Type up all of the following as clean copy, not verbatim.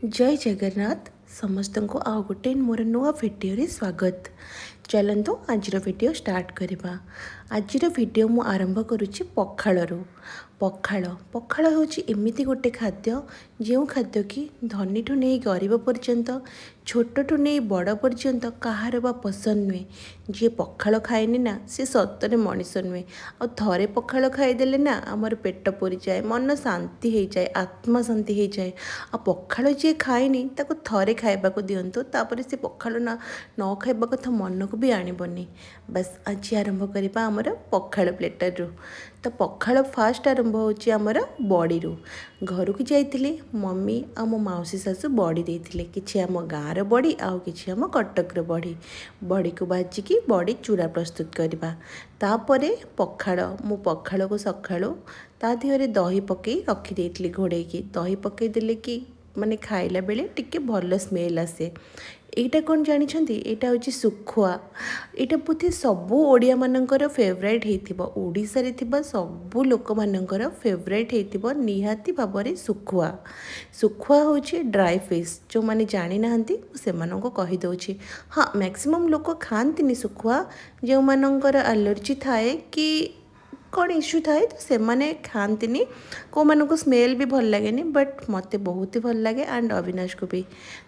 जय जगन्नाथ समस्त को आउ गोटे मोर नुआ भिडियो स्वागत। चलतु आज वीडियो स्टार्ट करवा। आज वीडियो मु आरंभ करुच्ची पखाळरू। पखाळ पखाळ होची एमिति गोटे खाद्य जो खाद्य कि धनी ठू नहीं गरीब पर्यंत छोट ठू नहीं बड़ पर्यंत कहार बा पसंद नुहे। जी पखाळ खाएनी ना सी सतरे मनीष नुहे। आ थरे पखाळ खाईदेले ना आमर पेट पूरी जाए, मन शांति हो जाए, आत्मा शांति हो जाए। आ पखाळ जी खाएनी ताको थरे खाइबा को दिंतु, तापर से पखाळ ना न खाइबा कथा मन को भी आणबनी। बस आज आरंभ करवा आमर पखाळ प्लेटर। तो पखाळ फास्ट आरंभ होची आमर बड़ी रू। घर को जाइली मम्मी आ मो मौसी सासु बड़ी देइथिले, किछि आम गाँर बड़ी आउ किछि आम कटकर बड़ी। बड़ी को भाजिकी बड़ी चूरा प्रस्तुत करवा। तापरे पखाळ मु पखाळ को सखाळु ता देहरे दही पकई रखी देइथिली घोड़ेकी। दही पकई देले कि माने खाइला बेले टिके भल स्मेल आसे। एटा कौन जानिछंती, एटा होची सुखुआ। एटा बोधे सबू ओडिया मानकर फेवरेट हेतिबो। ओडिसा रे थिबा सबू लोक मानकर फेवरेट हेतिबो निहाती भाबरे सुखुआ। सुखुआ होची ड्राई फिश। जो माने जानि नाहंती से मानको कहि दउची। हाँ, मैक्सिमम लोक खांतिनी सुखुआ। जो मानकर एलर्जी थाए कि कौन इश्यू थाए तो से माने खांतिनी। को मानको स्मेल भी भल लगेनी, बट मते बहुत ही भल लगे एंड अविनाश को भी।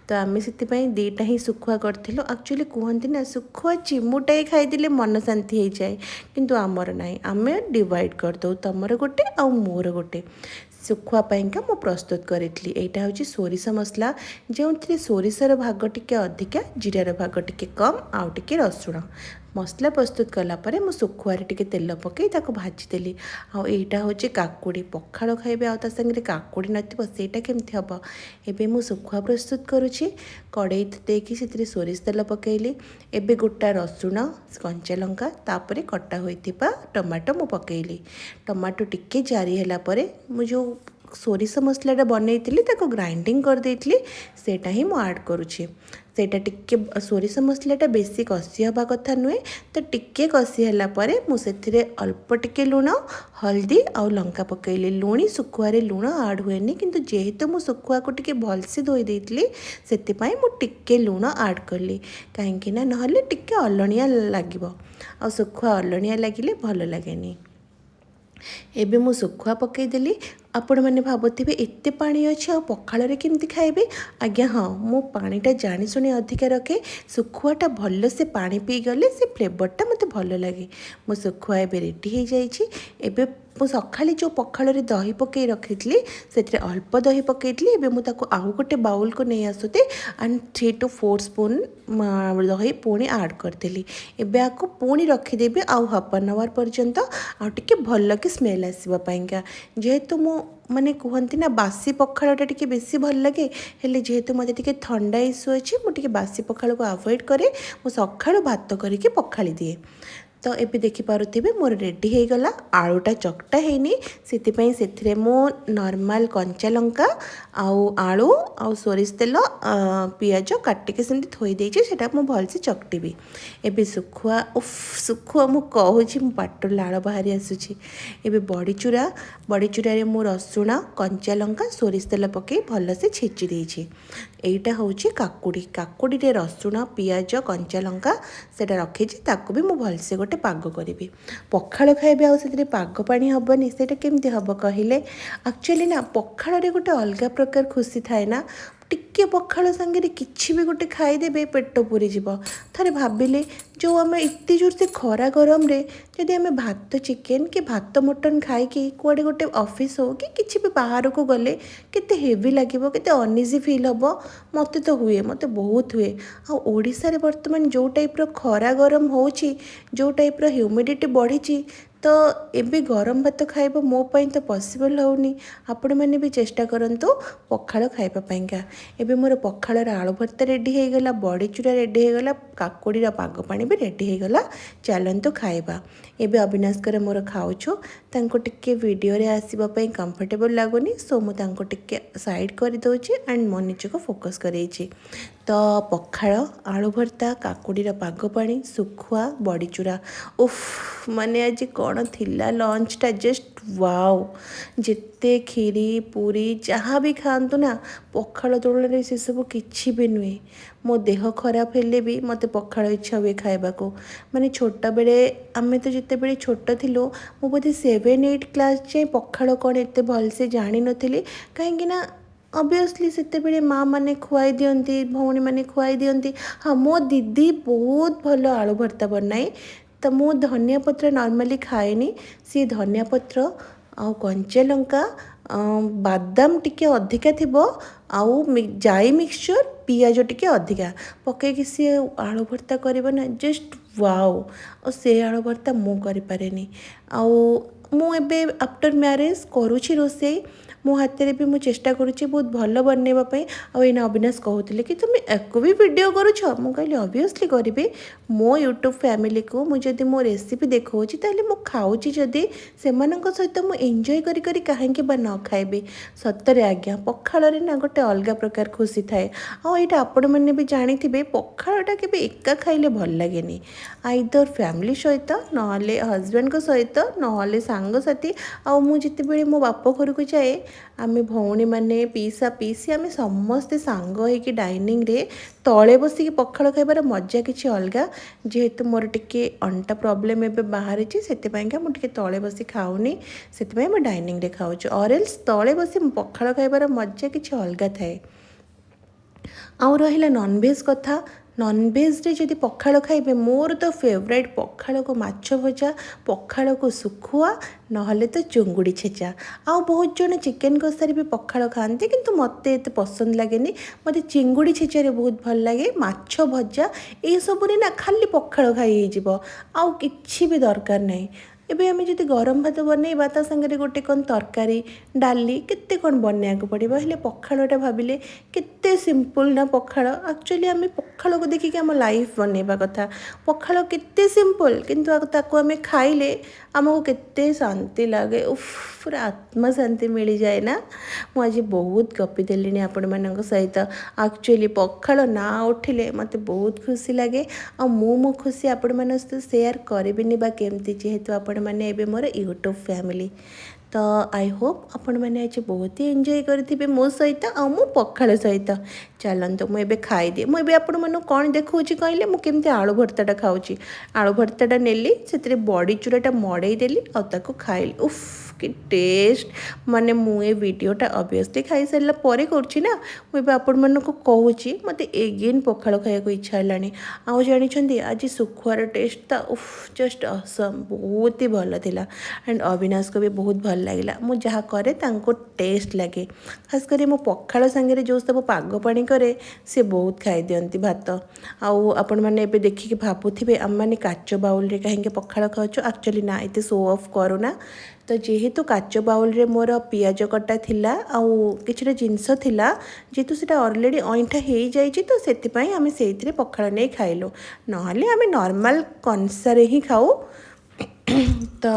तो आम से दीटा ही सुखुआ करथिलु। एक्चुअली कहते ना सुखुआ चिमुटाई खाईदेले मन शांति हो जाए, किंतु आमर ना आम डिवाइड करदे, तुमर गोटे आ मोर गोटे। सुखुआ पाइंका मु प्रस्तुत करी। यहाँ हूँ सोरिष मसला, जो सोरिषर भाग टिके अधिका, जीरार भाग टिके कम, आउ टिके रसुण। मसला प्रस्तुत कलापर मु सुखुआरे टिके तेल पकई ताको भाजीदेली। आईटा हूँ काकुड़ी। पखाळ खाइबे आ संगे काकुड़ी नथिबो सेटा केमती हम। एबे मु सुखुआ प्रस्तुत करुछि। कड़ई देकी से सोरिष तेल पकईली। एबे गोटा रसुण, कंचा लंका, तापरे कटा होइथिबा टमाटो मु पकईली। टमाटो टिके जारी होला परे मु जो सोरिष मसलाटा बनईली ताको ग्राइंडिंग कर देइथली, सेटा ही मु ऐड करुछि। सेटा टिके सोरिष मसलाटा बेसी कषि हवा कथा नुहे, तो टिके कषि होला परे मु सेथिरे अल्प टिके लुण, हल्दी आ लंका पकईली। लुणी सुखुआरे लुण ऐड हुएनी, किंतु जेहेतु मु सुखुआ को टिके भलसे धोई देइथली सेतिपाई मु टिके लुण ऐड करली। काहेकि ना नहले टिके अलणिया लागिबो, आ सुखुआ अलणिया लागिले भल लागेनी। एबे मु सुखुआ पकईदेली। आपण मैंने भावुथिबे एते पानी अच्छे आ पखाଳରେ केमती खाइबे। आज्ञा हाँ, मु पानीटा जानीशुणी अधिका रखे। सुखुआटा भल से पानी पी गले से फ्लेवरटा मते भल लगे। मो सुखुआ एबे रेडी हो जाइछि। एबे मु सखाली जो पखाଳରେ दही पकई रखिथली सेथिरे अल्प दही पकईथली। एबे मु ताको आउ गोटे बाउल को नहीं आसुते एंड 3 to 4 स्पून दही पुणी ऐड करदेली। एबे आको पुणी रखिदेबी आउ हाफ एन आवर पर्यंत, आ टिके भल के स्मेल आसवा पाइंका। जेहेतु मु माने कहती ना बासी पखाळटा टिके बेसी भल लगे, हेले जेहेतु मते टिके ठंडा इश्यू अच्छे मुझे बासी पखाळ को अवॉइड करे। मु सखाळु भात करके पखाली दिए। तो एबे देखि पारुथिबे मोर रेडी हो गला। आलूटा चकटा हैनी, सेतिपई सेथिरे मो नॉर्मल कंचा लंका आउ आलू आउ सोरिष तेल पियाज काटिके सेमती थोई देइछि, सेटा मो भलसे चकटिबी। एबे सुखुआ उफ सुखुआ मु कहूछि मो पाटर लाळ बाहरी आसुछि। एबे बड़ी चूरा रे मु रसुण, कंचा लंका, सोरिष तेल पकई भलसे छेचि देइछि। एइटा होछि काकुड़ी। काकुड़ी रे रसुण, पियाज, कंचा लंका सेटा रखिछि, ताको भी मु भलसे गोटे पाग करी। पखाळ खाइबे आ से पाग पानी हेनी, से केमती हम कहले। एक्चुअली ना पखाळ रे गोटे अलग प्रकार खुशी थाए ना। टिके पखाळ संगे किछि भी गोटे खाईदेबे पेट पूरी जीव। थरे भाबिले जो आम एत जोर से खरा गरम रे जदि आम भात चिकेन कि भात मटन खाइकी कुआडे गोटे ऑफिस हो कि किछि भी बाहर को गले केते हेवी लागिबो, केते अनइजी फील हबो। मते तो हुए, मते बहुत हुए। आ ओडिसा रे वर्तमान जो टाइप रो खरा गरम होची, जो टाइप रो ह्यूमिडिटी बढ़ी, तो एबे गरम भात खाइबा मो पई तो पॉसिबल होउनी। आपण मैंने भी चेष्टा करंतु पखाळ खाइबा पाइंका। एबे मोर पखाळर आलू भर्ता रेडी हो गला, बड़ी चूरा रेडी हो गला, काकुड़ी पाग पानी भी रेडी हो गला। चलंतु खाइबा। एबे अविनाशकर मोर खाउछु, तांको टिके वीडियो रे आसीबा पई कंफर्टेबल लागुनी, सो मु तांको टिके साइड कर दोछि एंड मो निजे को फोकस करैछि। ତ ପଖାଳ ଆଳୁ ଭର୍ତ୍ତା କାକୁଡ଼ିର ପାଗ ପାଣି ଶୁଖୁଆ ବଡ଼ିଚୁରା ଉଫ ମାନେ ଆଜି କ'ଣ ଥିଲା ଲଞ୍ଚଟା ଜଷ୍ଟ ୱାଓ। ଯେତେ କ୍ଷୀରି ପୁରୀ ଯାହା ବି ଖାଆନ୍ତୁ ନା ପଖାଳ ତୁଳନାରେ ସେସବୁ କିଛି ବି ନୁହେଁ। ମୋ ଦେହ ଖରାପ ହେଲେ ବି ମୋତେ ପଖାଳ ଇଚ୍ଛା ହୁଏ ଖାଇବାକୁ। ମାନେ ଛୋଟବେଳେ ଆମେ ତ ଯେତେବେଳେ ଛୋଟ ଥିଲୁ ମୁଁ ବୋଧେ 7-8 କ୍ଲାସ୍ ଯାଏଁ ପଖାଳ କ'ଣ ଏତେ ଭଲସେ ଜାଣିନଥିଲି। କାହିଁକି ନା ଅବଭିୟସ୍ଲି ସେତେବେଳେ ମାଆ ମାନେ ଖୁଆଇ ଦିଅନ୍ତି, ଭଉଣୀମାନେ ଖୁଆଇ ଦିଅନ୍ତି। ହଁ ମୋ ଦିଦି ବହୁତ ଭଲ ଆଳୁ ଭର୍ତ୍ତା ବନାଏ। ତ ମୁଁ ଧନିଆ ପତ୍ର ନର୍ମାଲି ଖାଏନି। ସିଏ ଧନିଆ ପତ୍ର ଆଉ କଞ୍ଚା ଲଙ୍କା ବାଦାମ ଟିକେ ଅଧିକା ଥିବ ଆଉ ଜାଇ ମିକ୍ସଚର ପିଆଜ ଟିକେ ଅଧିକା ପକାଇକି ସିଏ ଆଳୁ ଭର୍ତ୍ତା କରିବ ନା ଜଷ୍ଟ ୱାଓ। ଆଉ ସେ ଆଳୁ ଭର୍ତ୍ତା ମୁଁ କରିପାରେନି। ଆଉ ମୁଁ ଏବେ ଆଫ୍ଟର ମ୍ୟାରେଜ୍ କରୁଛି ରୋଷେଇ। ମୋ ହାତରେ ବି ମୁଁ ଚେଷ୍ଟା କରୁଛି ବହୁତ ଭଲ ବନେଇବା ପାଇଁ। ଆଉ ଏଇନା ଅବିନାଶ କହୁଥିଲେ କି ତୁମେ ୟାକୁ ବି ଭିଡ଼ିଓ କରୁଛ। ମୁଁ କହିଲି ଅବଭିୟସ୍ଲି କରିବି। ମୋ ୟୁଟ୍ୟୁବ୍ ଫ୍ୟାମିଲିକୁ ମୁଁ ଯଦି ମୋ ରେସିପି ଦେଖାଉଛି ତାହେଲେ ମୁଁ ଖାଉଛି ଯଦି ସେମାନଙ୍କ ସହିତ ମୁଁ ଏନ୍ଜୟ କରି କରି କାହିଁକି ବା ନ ଖାଇବି। ସତରେ ଆଜ୍ଞା ପଖାଳରେ ନା ଗୋଟେ ଅଲଗା ପ୍ରକାର ଖୁସି ଥାଏ। ଆଉ ଏଇଟା ଆପଣମାନେ ବି ଜାଣିଥିବେ ପଖାଳଟା କେବେ ଏକା ଖାଇଲେ ଭଲ ଲାଗେନି। ଆଇଦର ଫ୍ୟାମିଲି ସହିତ ନହେଲେ ହଜବେଣ୍ଡଙ୍କ ସହିତ ନହେଲେ ସାଙ୍ଗସାଥି। ଆଉ ମୁଁ ଯେତେବେଳେ ମୋ ବାପ ଘରକୁ ଯାଏ ଆମେ ଭଉଣୀମାନେ ପିଇସା ପିଇସି ଆମେ ସମସ୍ତେ ସାଙ୍ଗ ହେଇକି ଡାଇନିଂରେ ତଳେ ବସିକି ପଖାଳ ଖାଇବାର ମଜା କିଛି ଅଲଗା। ଯେହେତୁ ମୋର ଟିକେ ଅଣ୍ଟା ପ୍ରୋବ୍ଲେମ୍ ଏବେ ବାହାରିଛି ସେଥିପାଇଁକା ମୁଁ ଟିକେ ତଳେ ବସି ଖାଉନି। ସେଥିପାଇଁ ମୁଁ ଡାଇନିଂରେ ଖାଉଛି। ଅରେଲ୍ସ ତଳେ ବସି ପଖାଳ ଖାଇବାର ମଜା କିଛି ଅଲଗା ଥାଏ। ଆଉ ରହିଲା ନନଭେଜ୍ କଥା। ନନଭେଜ୍ରେ ଯଦି ପଖାଳ ଖାଇବେ ମୋର ତ ଫେଭରାଇଟ୍ ପଖାଳକୁ ମାଛ ଭଜା ପଖାଳକୁ ଶୁଖୁଆ ନହେଲେ ତ ଚୁଙ୍ଗୁଡ଼ି ଛେଚା। ଆଉ ବହୁତ ଜଣ ଚିକେନ୍ କଷାରେ ବି ପଖାଳ ଖାଆନ୍ତି କିନ୍ତୁ ମୋତେ ଏତେ ପସନ୍ଦ ଲାଗେନି। ମୋତେ ଚିଙ୍ଗୁଡ଼ି ଛେଚାରେ ବହୁତ ଭଲ ଲାଗେ। ମାଛ ଭଜା ଏଇସବୁରେ ନା ଖାଲି ପଖାଳ ଖାଇ ହେଇଯିବ ଆଉ କିଛି ବି ଦରକାର ନାହିଁ। ଏବେ ଆମେ ଯଦି ଗରମ ଭାତ ବନେଇବା ତା ସାଙ୍ଗରେ ଗୋଟେ କ'ଣ ତରକାରୀ ଡାଲି କେତେ କ'ଣ ବନେଇବାକୁ ପଡ଼ିବ। ହେଲେ ପଖାଳଟା ଭାବିଲେ କେତେ ସିମ୍ପଲ୍ ନା ପଖାଳ। ଆକ୍ଚୁଆଲି ଆମେ ପଖାଳକୁ ଦେଖିକି ଆମ ଲାଇଫ୍ ବନେଇବା କଥା। ପଖାଳ କେତେ ସିମ୍ପଲ୍ କିନ୍ତୁ ତାକୁ ଆମେ ଖାଇଲେ ଆମକୁ କେତେ ଶାନ୍ତି ଲାଗେ। ଉଫ୍ ପୁରା ଆତ୍ମା ଶାନ୍ତି ମିଳିଯାଏ ନା। ମୁଁ ଆଜି ବହୁତ ଗପି ଦେଲିଣି ଆପଣମାନଙ୍କ ସହିତ। ଆକ୍ଚୁଆଲି ପଖାଳ ନାଁ ଉଠିଲେ ମୋତେ ବହୁତ ଖୁସି ଲାଗେ। ଆଉ ମୁଁ ମୋ ଖୁସି ଆପଣମାନଙ୍କ ସହିତ ସେୟାର କରିବିନି ବା କେମିତି ଯେହେତୁ ଆପଣମାନେ ଏବେ ମୋର ୟୁଟ୍ୟୁବ୍ ଫ୍ୟାମିଲି। ତ ଆଇ ହୋପ୍ ଆପଣମାନେ ଆଜି ବହୁତ ହି ଏନ୍ଜୟ କରିଥିବେ ମୋ ସହିତ ଆଉ ମୁଁ ପଖାଳ ସହିତ। ଚାଲନ୍ତୁ ମୁଁ ଏବେ ଖାଇଦିଏ। ମୁଁ ଏବେ ଆପଣମାନଙ୍କୁ କ'ଣ ଦେଖାଉଛି କହିଲେ ମୁଁ କେମିତି ଆଳୁ ଭର୍ତ୍ତାଟା ଖାଉଛି। ଆଳୁ ଭର୍ତ୍ତାଟା ନେଲି ସେଥିରେ ବଡ଼ି ଚୁରାଟା ମଡ଼େଇ ଦେଲି ଆଉ ତାକୁ ଖାଇଲି। ଉଫ୍ କି ଟେଷ୍ଟ। ମାନେ ମୁଁ ଏ ଭିଡ଼ିଓଟା ଅବଭିୟସ୍ଲି ଖାଇସାରିଲା ପରେ କରୁଛି ନା। ମୁଁ ଏବେ ଆପଣମାନଙ୍କୁ କହୁଛି ମୋତେ ଏଗେନ୍ ପଖାଳ ଖାଇବାକୁ ଇଚ୍ଛା ହେଲାଣି। ଆଉ ଜାଣିଛନ୍ତି ଆଜି ଶୁଖୁଆର ଟେଷ୍ଟଟା ଉଫ୍ ଜଷ୍ଟ ଅସମ୍ ବହୁତ ହି ଭଲ ଥିଲା। ଆଣ୍ଡ ଅବିନାଶକୁ ବି ବହୁତ ଭଲ ଲାଗିଲା। ମୁଁ ଯାହା କରେ ତାଙ୍କୁ ଟେଷ୍ଟ ଲାଗେ। ଖାସ୍ କରି ମୁଁ ପଖାଳ ସାଙ୍ଗରେ ଯେଉଁ ସବୁ ପାଗ ପାଣି କରେ ସେ ବହୁତ ଖାଇଦିଅନ୍ତି ଭାତ। ଆଉ ଆପଣମାନେ ଏବେ ଦେଖିକି ଭାବୁଥିବେ ଆମେମାନେ କାଚ ବାଉଲରେ କାହିଁକି ପଖାଳ ଖାଉଛୁ। ଆକ୍ଚୁଆଲି ନା ଏତେ ଶୋ ଅଫ୍ କରୁନା। ତ ଯେହେତୁ କାଚ ବାଉଲରେ ମୋର ପିଆଜ କଟା ଥିଲା ଆଉ କିଛିଟା ଜିନିଷ ଥିଲା ଯେହେତୁ ସେଇଟା ଅଲରେଡ଼ି ଅଇଁଠା ହେଇଯାଇଛି ତ ସେଥିପାଇଁ ଆମେ ସେଇଥିରେ ପଖାଳ ନେଇ ଖାଇଲୁ। ନହେଲେ ଆମେ ନର୍ମାଲ କଂସାରେ ହିଁ ଖାଉ। ତ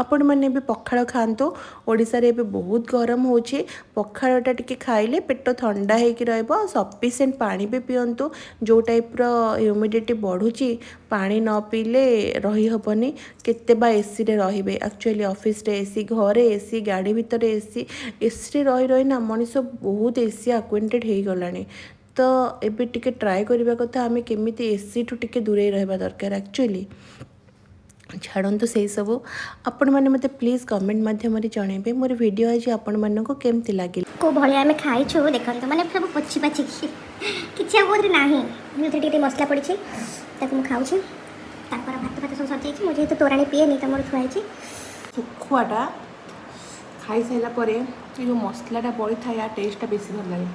ଆପଣମାନେ ବି ପଖାଳ ଖାଆନ୍ତୁ। ଓଡ଼ିଶାରେ ଏବେ ବହୁତ ଗରମ ହେଉଛି। ପଖାଳଟା ଟିକେ ଖାଇଲେ ପେଟ ଥଣ୍ଡା ହେଇକି ରହିବ। ଆଉ ସଫିସିଏଣ୍ଟ ପାଣି ବି ପିଅନ୍ତୁ। ଯେଉଁ ଟାଇପ୍ର ହ୍ୟୁମିଡ଼ିଟି ବଢ଼ୁଛି ପାଣି ନ ପିଇଲେ ରହିହେବନି। କେତେ ବା ଏସିରେ ରହିବେ। ଆକ୍ଚୁଆଲି ଅଫିସରେ ଏସି ଘରେ ଏସି ଗାଡ଼ି ଭିତରେ ଏସି ଏସିରେ ରହି ରହିନା ମଣିଷ ବହୁତ ଏସି ଆକ୍ୱେଣ୍ଟେଡ଼ ହେଇଗଲାଣି। ତ ଏବେ ଟିକେ ଟ୍ରାଏ କରିବା କଥା ଆମେ କେମିତି ଏସିଠୁ ଟିକେ ଦୂରେଇ ରହିବା ଦରକାର। ଆକ୍ଚୁଆଲି ଛାଡ଼ନ୍ତୁ ସେଇସବୁ। ଆପଣମାନେ ମୋତେ ପ୍ଲିଜ୍ କମେଣ୍ଟ ମାଧ୍ୟମରେ ଜଣାଇବେ ମୋର ଭିଡ଼ିଓ ଆଜି ଆପଣମାନଙ୍କୁ କେମିତି ଲାଗିଲା। କେଉଁ ଭଳିଆ ଆମେ ଖାଇଛୁ ଦେଖନ୍ତୁ ମାନେ ସବୁ ପୋଛି ପାଚିକି କିଛି ଆଉ ବୋଧେ ନାହିଁ। ସେଥିରେ ଟିକେ ମସଲା ପଡ଼ିଛି ତାକୁ ମୁଁ ଖାଉଛି। ତାଙ୍କର ଭାତ ଭାତ ସବୁ ସରିଯାଇଛି। ମୁଁ ଯେହେତୁ ତୋରାଣି ପିଏନି ତ ମୋର ଥୁଆ ହେଇଛି। ଶୁଖୁଆଟା ଖାଇସାରିଲା ପରେ ଏ ଯେଉଁ ମସଲାଟା ପଡ଼ିଥାଏ ୟା ଟେଷ୍ଟଟା ବେଶୀ ଭଲ ଲାଗେ।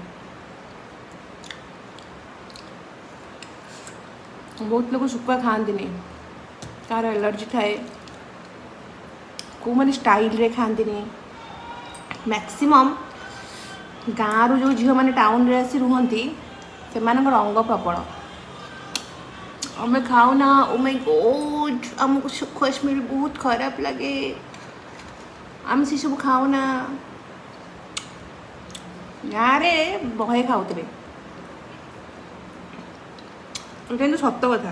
ବହୁତ ଲୋକ ଶୁଖୁଆ ଖାଆନ୍ତିନି। କାହାର ଏଲର୍ଜି ଥାଏ କେଉଁମାନେ ଷ୍ଟାଇଲରେ ଖାଆନ୍ତିନି। ମ୍ୟାକ୍ସିମମ୍ ଗାଁରୁ ଯେଉଁ ଝିଅମାନେ ଟାଉନରେ ଆସି ରୁହନ୍ତି ସେମାନଙ୍କର ଅଙ୍ଗ ପ୍ରବଳ। ଆମେ ଖାଉନା। ଓ ମାଇ ଗଡ୍ ଆମକୁ ଶୁଖୁଆ ସ୍ମେଲ୍ ବହୁତ ଖରାପ ଲାଗେ। ଆମେ ସେସବୁ ଖାଉନା। ଗାଁରେ ବହେ ଖାଉଥିବେ। କିନ୍ତୁ ସତ କଥା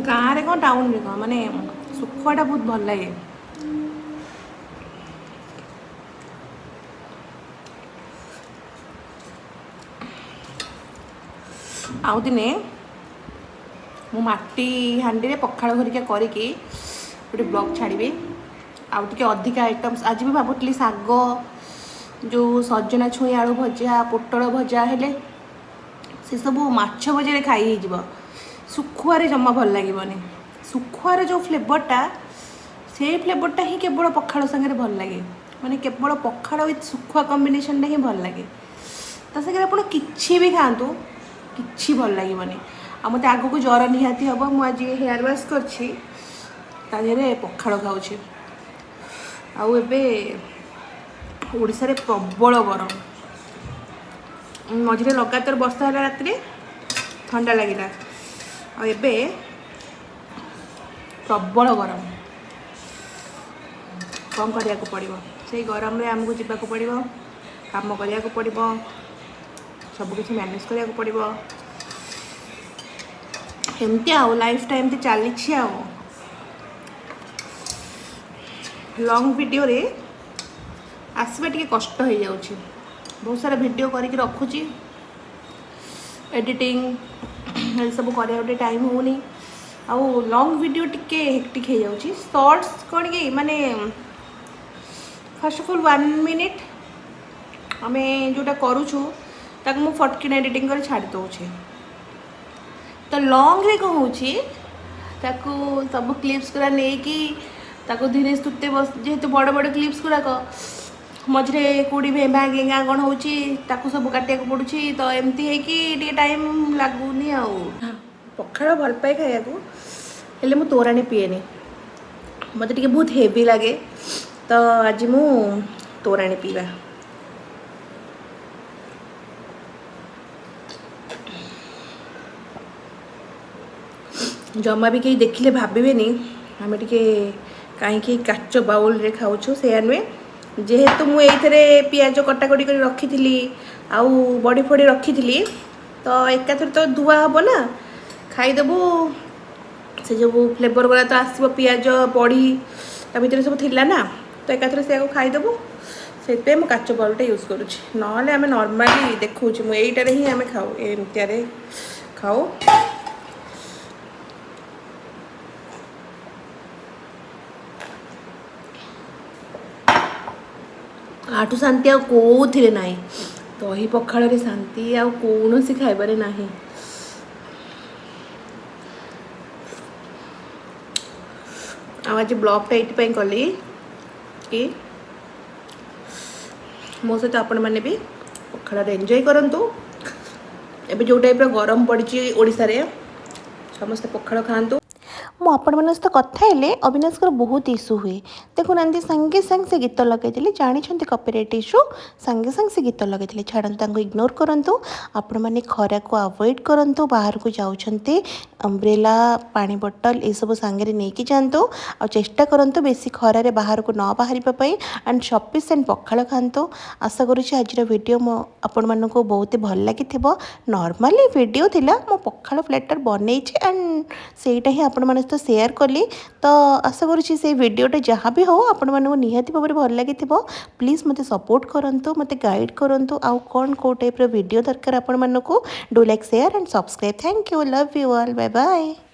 ଗାଁରେ କ'ଣ ଟାଉନରେ କ'ଣ ମାନେ ଶୁଖୁଆଟା ବହୁତ ଭଲ ଲାଗେ। ଆଉ ଦିନେ ମୁଁ ମାଟି ହାଣ୍ଡିରେ ପଖାଳ ଘରିକା କରିକି ଗୋଟେ ବ୍ଲଗ୍ ଛାଡ଼ିବି। ଆଉ ଟିକେ ଅଧିକା ଆଇଟମ୍ସ ଆଜି ବି ଭାବୁଥିଲି ଶାଗ ଯେଉଁ ସଜନା ଛୁଇଁ ଆଳୁ ଭଜା ପୋଟଳ ଭଜା ହେଲେ ସେସବୁ ମାଛ ଭଜାରେ ଖାଇ ହେଇଯିବ, ଶୁଖୁଆରେ ଜମା ଭଲ ଲାଗିବନି। ଶୁଖୁଆର ଯେଉଁ ଫ୍ଲେଭରଟା ସେଇ ଫ୍ଲେଭରଟା ହିଁ କେବଳ ପଖାଳ ସାଙ୍ଗରେ ଭଲ ଲାଗେ, ମାନେ କେବଳ ପଖାଳ ୱିଥ୍ ଶୁଖୁଆ କମ୍ବିନେସନ୍ଟା ହିଁ ଭଲ ଲାଗେ। ତା ସାଙ୍ଗରେ ଆପଣ କିଛି ବି ଖାଆନ୍ତୁ କିଛି ଭଲ ଲାଗିବନି। ଆଉ ମୋତେ ଆଗକୁ ଜ୍ୱର ନିହାତି ହେବ, ମୁଁ ଆଜି ହେୟାର ୱାଶ୍ କରିଛି ତା ଦେହରେ ପଖାଳ ଖାଉଛି। ଆଉ ଏବେ ଓଡ଼ିଶାରେ ପ୍ରବଳ ଗରମ, ମଝିରେ ଲଗାତାର ବର୍ଷା ହେଲା ରାତିରେ ଥଣ୍ଡା ଲାଗିଲା, ଆଉ ଏବେ ପ୍ରବଳ ଗରମ। କ'ଣ କରିବାକୁ ପଡ଼ିବ, ସେଇ ଗରମରେ ଆମକୁ ଯିବାକୁ ପଡ଼ିବ, କାମ କରିବାକୁ ପଡ଼ିବ, ସବୁକିଛି ମ୍ୟାନେଜ୍ କରିବାକୁ ପଡ଼ିବ। ଏମିତି ଆଉ ଲାଇଫ୍ଟା ଏମିତି ଚାଲିଛି। ଆଉ ଲଙ୍ଗ୍ ଭିଡ଼ିଓରେ ଆସିବା ଟିକେ କଷ୍ଟ ହେଇଯାଉଛି, ବହୁତ ସାରା ଭିଡ଼ିଓ କରିକି ରଖୁଛି, ଏଡ଼ିଟିଂ ଏସବୁ କରିବାକୁ ଟିକେ ଟାଇମ୍ ହେଉନି। ଆଉ ଲଙ୍ଗ୍ ଭିଡ଼ିଓ ଟିକେ ହେକ୍ଟିକ୍ ହେଇଯାଉଛି। ସର୍ଟସ୍ କ'ଣ କି ମାନେ ଫାର୍ଷ୍ଟ ଅଫ୍ ଅଲ୍ 1 ମିନିଟ୍ ଆମେ ଯେଉଁଟା କରୁଛୁ ତାକୁ ମୁଁ ଫଟକିନା ଏଡ଼ିଟିଂ କରି ଛାଡ଼ି ଦେଉଛି। ତ ଲଙ୍ଗ୍ରେ କ'ଣ ହେଉଛି ତାକୁ ସବୁ କ୍ଲିପ୍ସ ଗୁଡ଼ା ନେଇକି ତାକୁ ଧୀରେ ସୁସ୍ତେ ଯେହେତୁ ବଡ଼ ବଡ଼ କ୍ଲିପ୍ସ ଗୁଡ଼ାକ ମଝିରେ କେଉଁଠି ଭେମ୍ବା ଗେଙ୍ଗା କ'ଣ ହେଉଛି ତାକୁ ସବୁ କାଟିବାକୁ ପଡ଼ୁଛି, ତ ଏମିତି ହେଇକି ଟିକେ ଟାଇମ୍ ଲାଗୁନି। ଆଉ ପଖାଳ ଭଲ ପାଏ ଖାଇବାକୁ, ହେଲେ ମୁଁ ତୋରାଣି ପିଏନି, ମୋତେ ଟିକେ ବହୁତ ହେଭି ଲାଗେ, ତ ଆଜି ମୁଁ ତୋରାଣି ପିଇବା। ଜମା ବି କେହି ଦେଖିଲେ ଭାବିବେନି ଆମେ ଟିକେ କାହିଁକି କାଚ ବାଉଲ୍ରେ ଖାଉଛୁ, ସେୟା ନୁହେଁ। ଯେହେତୁ ମୁଁ ଏଇଥିରେ ପିଆଜ କଟାକଟି କରି ରଖିଥିଲି ଆଉ ବଡ଼ି ଫଡ଼ି ରଖିଥିଲି, ତ ଏକାଥରେ ତ ଧୁଆ ହେବ ନା, ଖାଇଦେବୁ, ସେ ଯେଉଁ ଫ୍ଲେଭର୍ ଗୁଡ଼ା ତ ଆସିବ, ପିଆଜ ବଡ଼ି ତା ଭିତରେ ସବୁ ଥିଲା ନା, ତ ଏକାଥରେ ସେୟାକୁ ଖାଇଦେବୁ। ସେଥିପାଇଁ ମୁଁ କାଚ ବାଉଲ୍ଟା ୟୁଜ୍ କରୁଛି, ନହେଲେ ଆମେ ନର୍ମାଲି ଦେଖାଉଛି ମୁଁ ଏଇଟାରେ ହିଁ ଆମେ ଖାଉ, ଏମିତିଆରେ ଖାଉ। ଆଠୁ ଶାନ୍ତି ଆଉ କେଉଁଥିରେ ନାହିଁ, ଦହି ପଖାଳରେ ଶାନ୍ତି ଆଉ କୌଣସି ଖାଇବାରେ ନାହିଁ। ଆଉ ଆଜି ବ୍ଲଗ୍ଟା ଏଇଥିପାଇଁ କଲି କି ମୋ ସହିତ ଆପଣମାନେ ବି ପଖାଳରେ ଏନ୍ଜୟ କରନ୍ତୁ। ଏବେ ଯେଉଁ ଟାଇପ୍ର ଗରମ ପଡ଼ିଛି ଓଡ଼ିଶାରେ, ସମସ୍ତେ ପଖାଳ ଖାଆନ୍ତୁ। ମୁଁ ଆପଣମାନଙ୍କ ସହିତ କଥା ହେଲେ ଅବିନାଶଙ୍କର ବହୁତ ଇସ୍ୟୁ ହୁଏ, ଦେଖୁନାହାନ୍ତି ସାଙ୍ଗେ ସାଙ୍ଗେ ସେ ଗୀତ ଲଗାଇଥିଲେ, ଜାଣିଛନ୍ତି କପିରାଇଟ୍ ଇସ୍ୟୁ, ସାଙ୍ଗେ ସାଙ୍ଗେ ସେ ଗୀତ ଲଗାଇଥିଲେ। ଛାଡ଼ନ୍ତୁ, ତାଙ୍କୁ ଇଗ୍ନୋର କରନ୍ତୁ। ଆପଣମାନେ ଖରାକୁ ଆଭଏଡ଼୍ କରନ୍ତୁ, ବାହାରକୁ ଯାଉଛନ୍ତି ଅମ୍ବ୍ରେଲା ପାଣି ବୋଟଲ ଏସବୁ ସାଙ୍ଗରେ ନେଇକି ଯାଆନ୍ତୁ, ଆଉ ଚେଷ୍ଟା କରନ୍ତୁ ବେଶୀ ଖରାରେ ବାହାରକୁ ନ ବାହାରିବା ପାଇଁ, ଆଣ୍ଡ ସଫିସିଏଣ୍ଟ ପଖାଳ ଖାଆନ୍ତୁ। ଆଶା କରୁଛି ଆଜିର ଭିଡ଼ିଓ ଆପଣମାନଙ୍କୁ ବହୁତ ଭଲ ଲାଗିଥିବ। ନର୍ମାଲି ଭିଡ଼ିଓ ଥିଲା, ମୁଁ ପଖାଳ ପ୍ଲେଟର୍ ବନେଇଛି ଆଣ୍ଡ ସେଇଟା ହିଁ ଆପଣମାନଙ୍କ ସହିତ ସେୟାର କଲି। ତ ଆଶା କରୁଛି ସେଇ ଭିଡ଼ିଓଟା ଯାହା ବି ହେଉ ଆପଣମାନଙ୍କୁ ନିହାତି ଭାବରେ ଭଲ ଲାଗିଥିବ। ପ୍ଲିଜ୍ ମୋତେ ସପୋର୍ଟ କରନ୍ତୁ, ମୋତେ ଗାଇଡ଼ କରନ୍ତୁ, ଆଉ କ'ଣ କେଉଁ ଟାଇପ୍ର ଭିଡ଼ିଓ ଦରକାର ଆପଣମାନଙ୍କୁ। Do like, share and subscribe. Thank you, love you all, bye bye.